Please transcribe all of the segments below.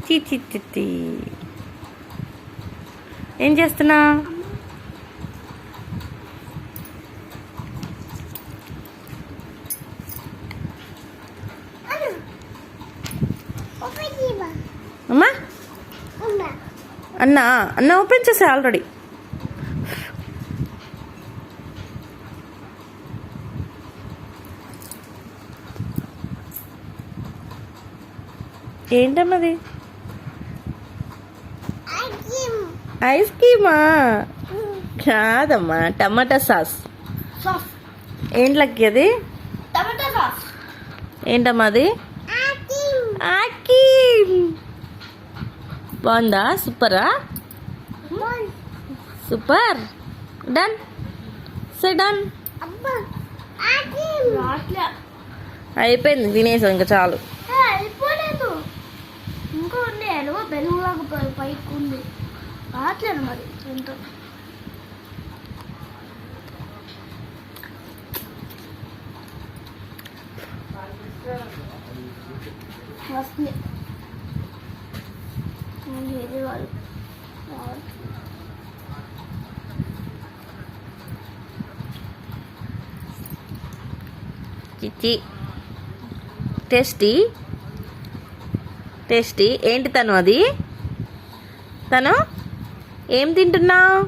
చిచి ఏం చేస్తున్నా? అమ్మా అన్న ఓపెన్ చేసా ఆల్రెడీ. ఏంటన్నది? ఐస్ క్రీమా? కాదమ్మా, టమాటా సాస్. ఏంట్లకి అది? ఏంటమ్మా అది? బాగుందా? సూపరా? సూపర్. డన్. సే డన్. అయిపోయింది, తినేసాం ఇంకా చాలు. ఇంకా ఉండే బెలూలాగా పైకి ఉంది, రావట్లేదు మరి ఎంతో. వస్తుంది ఏది వాళ్ళు చిచి టేస్టీ టేస్టీ. ఏంటి తను అది? తను ఏం తింటున్నావు?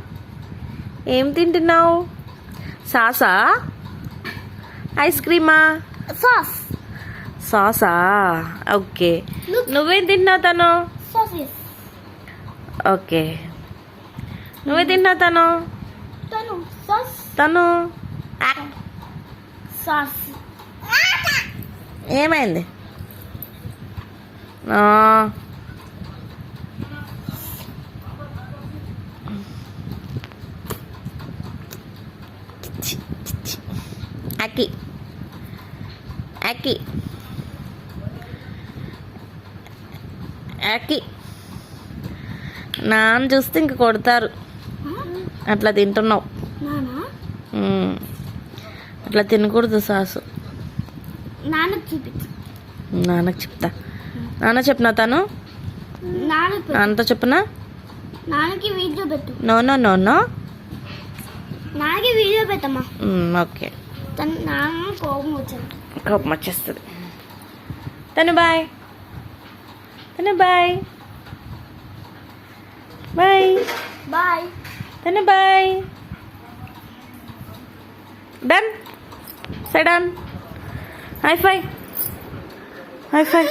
ఏం తింటున్నావు? సాసా? ఐస్ క్రీమా? సాస్. సాసా? ఓకే. నువ్వేం తింటున్నావు తను? ఓకే. నువ్వే తింటున్నావు తను? తను సాస్. ఏమైంది? అక్కి అక్కి అక్కి నాన్న చూస్తే ఇంక కొడతారు. అట్లా తింటున్నావు. అట్లా తినకూడదు సాసు. నాన్నకు చెప్తా. నాన్న చెప్పనా? తను నాన్నతో చెప్పనా? నాన్నకి వీడియో పెట్టు. నో నో నో నో, నాన్నకి వీడియో పెట్టమ్మా. ఓకే. నాన్న కోపం వచ్చేస్తుంది. తను బాయ్. తను బాయ్ బాయ్ బాయ్. తను బాయ్. డన్. సే డన్. హై ఫై. హై ఫై.